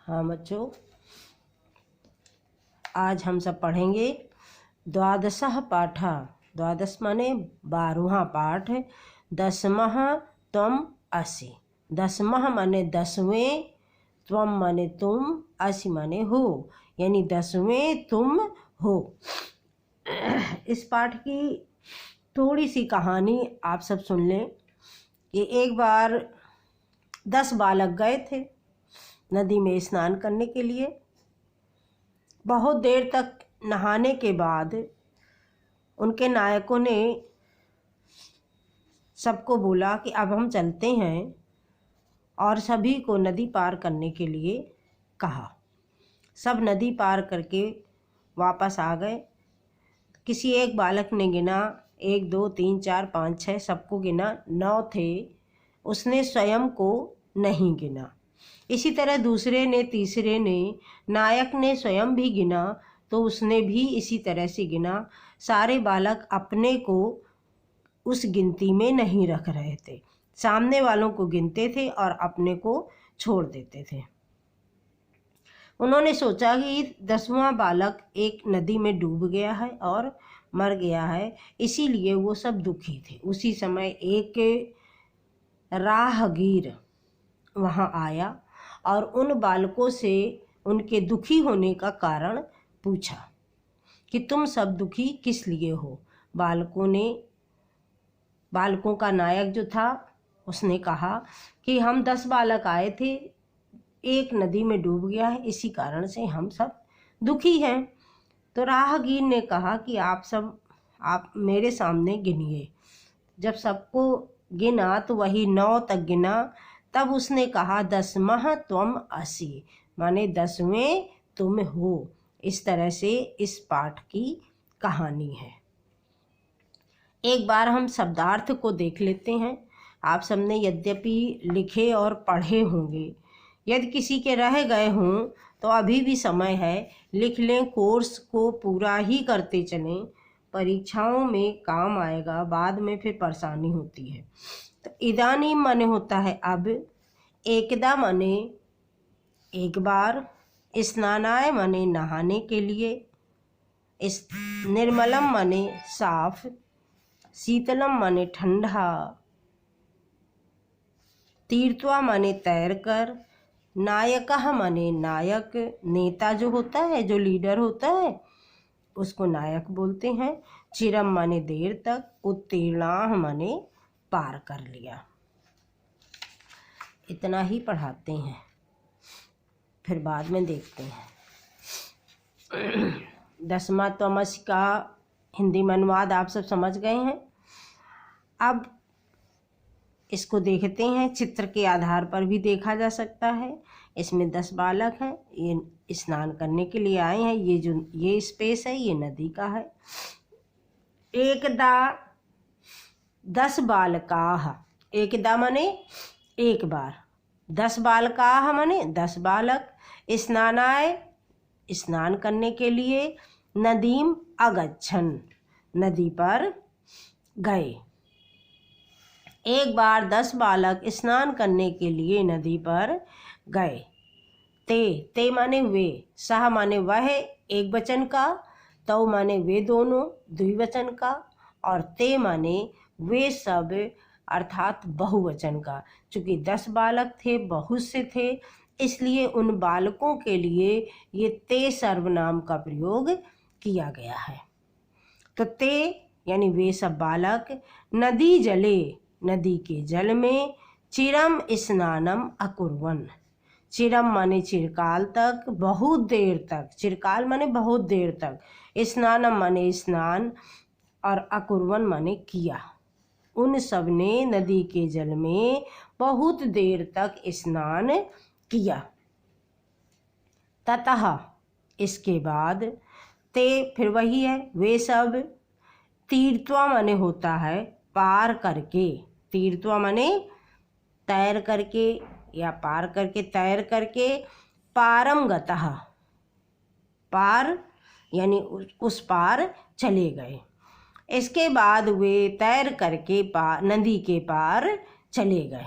हाँ बच्चों, आज हम सब पढ़ेंगे द्वादशः पाठः। द्वादश माने 12वां पाठ। दशमः त्वम् असि। दशमः माने 10वें, त्वम् माने तुम, असि माने हो, यानी 10वें तुम हो। इस पाठ की थोड़ी सी कहानी आप सब सुन लें कि एक बार 10 बालक गए थे नदी में स्नान करने के लिए। बहुत देर तक नहाने के बाद उनके नायकों ने सबको बोला कि अब हम चलते हैं, और सभी को नदी पार करने के लिए कहा। सब नदी पार करके वापस आ गए। किसी एक बालक ने गिना, 1 2 3 4 5 6 सबको गिना, 9 थे। उसने स्वयं को नहीं गिना। इसी तरह दूसरे ने, तीसरे ने, नायक ने स्वयं भी गिना तो उसने भी इसी तरह से गिना। सारे बालक अपने को उस गिनती में नहीं रख रहे थे, सामने वालों को गिनते थे और अपने को छोड़ देते थे। उन्होंने सोचा कि 10वां बालक एक नदी में डूब गया है और मर गया है, इसीलिए वो सब दुखी थे। उसी समय एक राहगीर वहाँ आया और उन बालकों से उनके दुखी होने का कारण पूछा कि तुम सब दुखी किस लिए हो। बालकों का नायक जो था उसने कहा कि हम 10 बालक आए थे, एक नदी में डूब गया है, इसी कारण से हम सब दुखी हैं। तो राहगीर ने कहा कि आप मेरे सामने गिनिए। जब सबको गिना तो वही 9 तक गिना। तब उसने कहा 10मः त्वम् असि, माने 10वें तुम हो। इस तरह से इस पाठ की कहानी है। एक बार हम शब्दार्थ को देख लेते हैं। आप सबने यद्यपि लिखे और पढ़े होंगे, यदि किसी के रह गए हों तो अभी भी समय है, लिख लें। कोर्स को पूरा ही करते चलें, परीक्षाओं में काम आएगा, बाद में फिर परेशानी होती है। तो इदानीं माने होता है अब, एकदा माने एक बार, स्नानाय माने नहाने के लिए, इस निर्मलम माने साफ, शीतलम माने ठंडा, तीर्थवा माने तैर कर, नायकः माने नायक, नेता जो होता है, जो लीडर होता है उसको नायक बोलते हैं। चिरम माने देर तक, उत्तीर्णाः माने पार कर लिया। इतना ही पढ़ाते हैं, फिर बाद में देखते हैं। 10वां त्वमसि का हिंदी में अनुवाद आप सब समझ गए हैं। अब इसको देखते हैं, चित्र के आधार पर भी देखा जा सकता है। इसमें 10 बालक हैं, ये स्नान करने के लिए आए हैं। ये स्पेस है, ये नदी का है। एकदा 10 बालकाः, एकदा माने एक बार, 10 बालकाः माने 10 बालक, स्नानाय स्नान करने के लिए, नदीम अगच्छन् नदी पर गए। एक बार 10 बालक स्नान करने के लिए नदी पर गए। ते माने वे, सह माने वह एक वचन का, तौ माने वे दोनों द्विवचन का, और ते माने वे सब अर्थात बहुवचन का। चूँकि 10 बालक थे, बहुत से थे, इसलिए उन बालकों के लिए ये ते सर्वनाम का प्रयोग किया गया है। तो ते यानी वे सब बालक, नदी जले नदी के जल में, चिरम स्नानम अकुर्वन्, चिरम माने चिरकाल तक, बहुत देर तक, चिरकाल माने बहुत देर तक, स्नानम माने स्नान, और अकुर्वन् माने किया। उन सब ने नदी के जल में बहुत देर तक स्नान किया। ततः इसके बाद, ते फिर वही है, वे सब, तीर्थवा माने होता है पार करके, तीर्थवा माने तैर करके या पार करके, तैर करके, पारम गतः, पार यानी उस पार चले गए। इसके बाद वे तैर करके नदी के पार चले गए।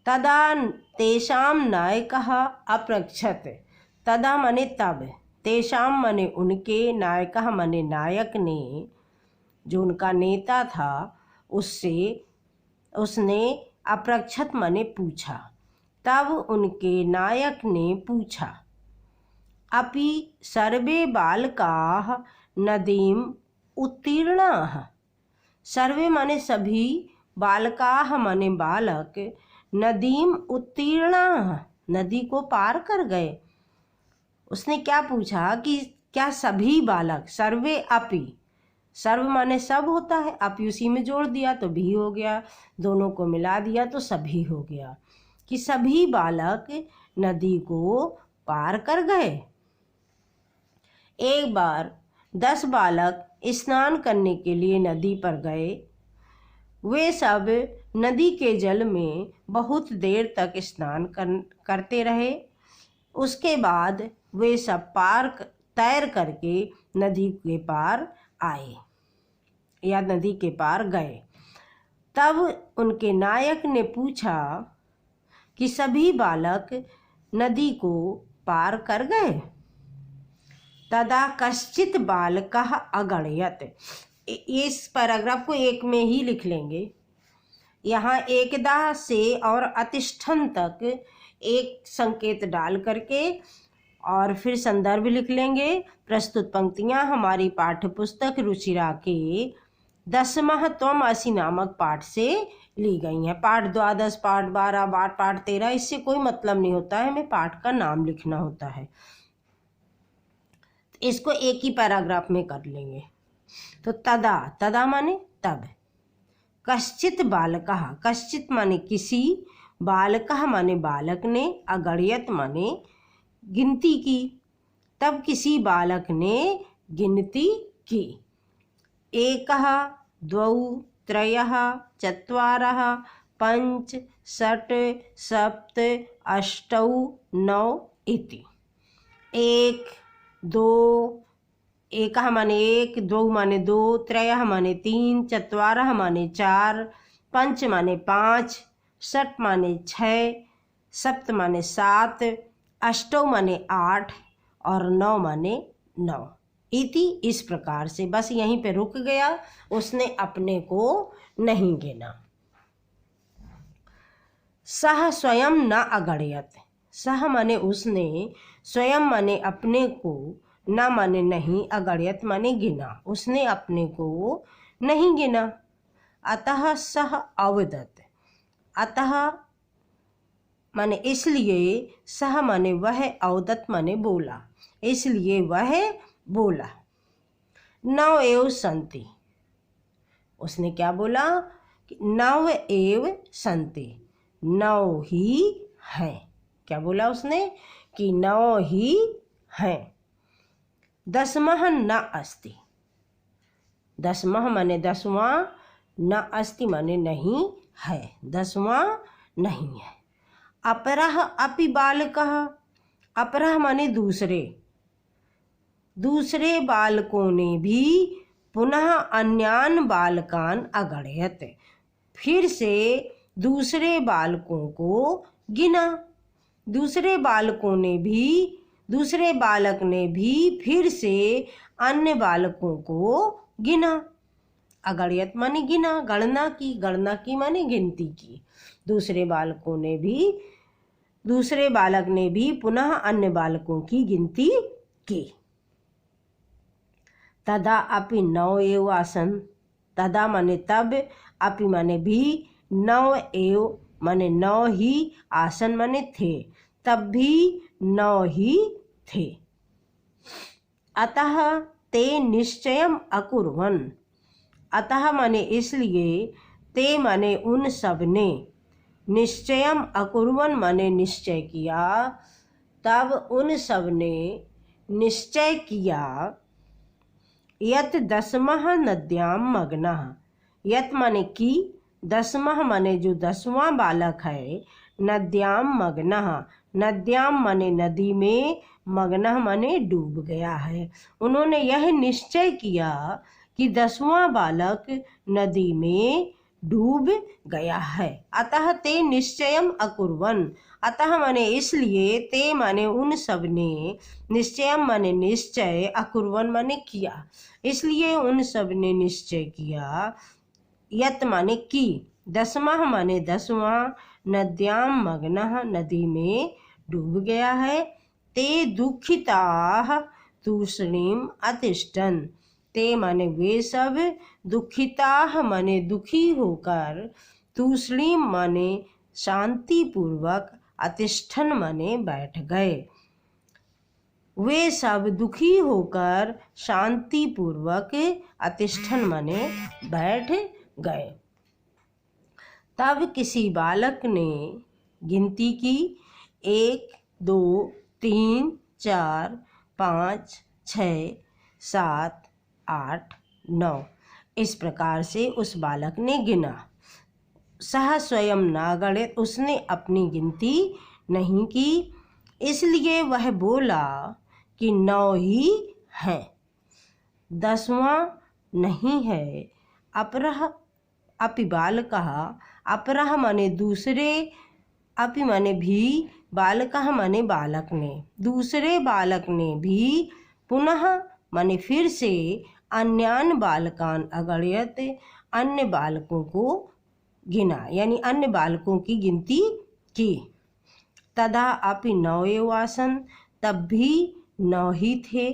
तदा तेषां नायकः अपृच्छत्। तदा माने तब, तेषां माने उनके, नायकः माने नायक ने, जो उनका नेता था, उसने अपृच्छत माने पूछा। तब उनके नायक ने पूछा, अपि सर्वे बालकाः नदीम उत्तीर्णाः। सर्वे माने सभी, बालकाः माने बालक, नदीम उत्तीर्णाः नदी को पार कर गए। उसने क्या पूछा कि क्या सभी बालक, सर्वे अपि, सर्व माने सब होता है, अपि उसी में जोड़ दिया तो भी हो गया, दोनों को मिला दिया तो सभी हो गया, कि सभी बालक नदी को पार कर गए। एक बार 10 बालक स्नान करने के लिए नदी पर गए। वे सब नदी के जल में बहुत देर तक स्नान करते रहे। उसके बाद वे सब तैर करके नदी के पार आए या नदी के पार गए। तब उनके नायक ने पूछा कि सभी बालक नदी को पार कर गए। तदा कश्चित बालकः अगणयत्। इस पैराग्राफ को एक में ही लिख लेंगे। यहाँ एकदा से और अतिष्ठन तक एक संकेत डाल करके और फिर संदर्भ लिख लेंगे। प्रस्तुत पंक्तियाँ हमारी पाठ्य पुस्तक रुचिरा के 10वां त्वमसि नामक पाठ से ली गई हैं। पाठ 12, पाठ 12, पाठ 13, इससे कोई मतलब नहीं होता है, हमें पाठ का नाम लिखना होता है। इसको एक ही पैराग्राफ में कर लेंगे। तो तदा माने तब, कश्चित बालकः, कश्चित माने किसी, बालकः माने बालक ने, अगणयत् माने गिनती की। तब किसी बालक ने गिनती की। एकः, द्वौ, त्रयः, चत्वारः, पंच, षट्, सप्त, अष्टौ, नौ इति। एक, दो, एकः माने एक, द्वौ माने दो, त्रयः माने तीन, चत्वारः माने चार, पंच माने 5, षट् माने 6, सप्त माने 7, अष्टौ माने 8 और 9 माने 9 इति। इस प्रकार से बस यहीं पे रुक गया, उसने अपने को नहीं गिना। सह स्वयं न अगणयत्। सह माने उसने, स्वयं माने अपने को, न माने नहीं, अगणयत् माने गिना, उसने अपने को नहीं गिना। अतः सह अवदत्। अतः माने इसलिए, सह माने वह, अवदत् माने बोला, इसलिए वह बोला। 9 एव सन्ति। उसने क्या बोला कि 9 एव सन्ति, 9 ही हैं। क्या बोला उसने कि 9 ही हैं। 10वां न अस्ति। 10वां माने 10वां, न अस्ति माने नहीं है, 10वां नहीं है। अपरः अपि बालकः। अपरः माने दूसरे, दूसरे बालकों ने भी पुनः अन्यान बालकान अगणयत्। फिर से दूसरे बालकों को गिना। दूसरे बालकों ने भी, दूसरे बालक ने भी फिर से अन्य बालकों को गिना। अगणयत् माने गिना, गणना की, गणना की माने गिनती की। दूसरे बालकों ने भी, दूसरे बालक ने भी पुनः अन्य बालकों की गिनती की। तदा अपि 9 एव आसन। तदा माने तब, अपि माने भी, 9 एव माने 9 ही, आसन माने थे, तब भी 9 ही थे। अतः ते निश्चयम् अकुर्वन्। अतः माने इसलिए, ते माने उन सब ने, निश्चयम् अकुर्वन् माने निश्चय किया, तब उन सब ने निश्चय किया। यत 10वां नद्यां मग्नः। यत माने कि, 10वां माने जो 10वां बालक है, नद्यां मग्नः, नद्यां माने नदी में, मग्नः माने डूब गया है। उन्होंने यह निश्चय किया कि 10वां बालक नदी में डूब गया है। अतः ते निश्चयम अकुर्वन, अतः माने इसलिए, ते माने उन सब ने, निश्चयम माने निश्चय, अकुर्वन माने किया, इसलिए उन सब ने निश्चय किया, यत माने की, दसवां माने दसवां, नद्याम मग्नः नदी में डूब गया है, ते दुखिताः तूष्णीम अतिष्ठन्, ते माने वे सब, दुखिताः माने दुखी होकर, तूष्णीम माने शांति पूर्वक, अतिष्ठन माने बैठ गए, वे सब दुखी होकर शांति पूर्वक, अतिष्ठन माने बैठ गए। तब किसी बालक ने गिनती की, 1 2 3 4 5 6 7 8 9, इस प्रकार से उस बालक ने गिना। सह स्वयं ना गणित, उसने अपनी गिनती नहीं की, इसलिए वह बोला कि 9 ही है, 10वां नहीं है। अपरह अपि बालकः, अपरह माने दूसरे, अपि माने भी, बालकः माने बालक ने, दूसरे बालक ने भी, पुनः माने फिर से, अन्यान बालकान अगणयत, अन्य बालकों को गिना, यानी अन्य बालकों की गिनती की। तदा अपि 9 एव आसन, तब भी 9 ही थे।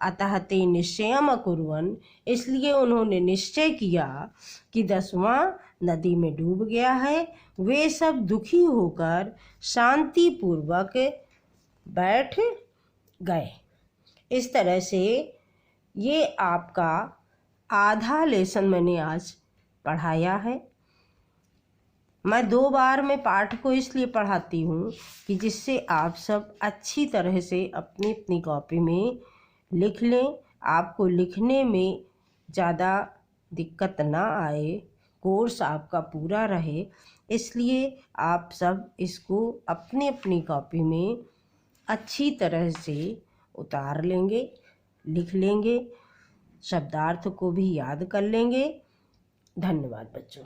अतः ते निश्चयम अकुर्वन, इसलिए उन्होंने निश्चय किया कि 10वां नदी में डूब गया है। वे सब दुखी होकर शांति पूर्वक बैठ गए। इस तरह से ये आपका आधा लेसन मैंने आज पढ़ाया है। मैं 2 बार में पाठ को इसलिए पढ़ाती हूँ कि जिससे आप सब अच्छी तरह से अपनी अपनी कॉपी में लिख लें, आपको लिखने में ज़्यादा दिक्कत ना आए, कोर्स आपका पूरा रहे, इसलिए आप सब इसको अपनी अपनी कॉपी में अच्छी तरह से उतार लेंगे, लिख लेंगे, शब्दार्थ को भी याद कर लेंगे। धन्यवाद बच्चों।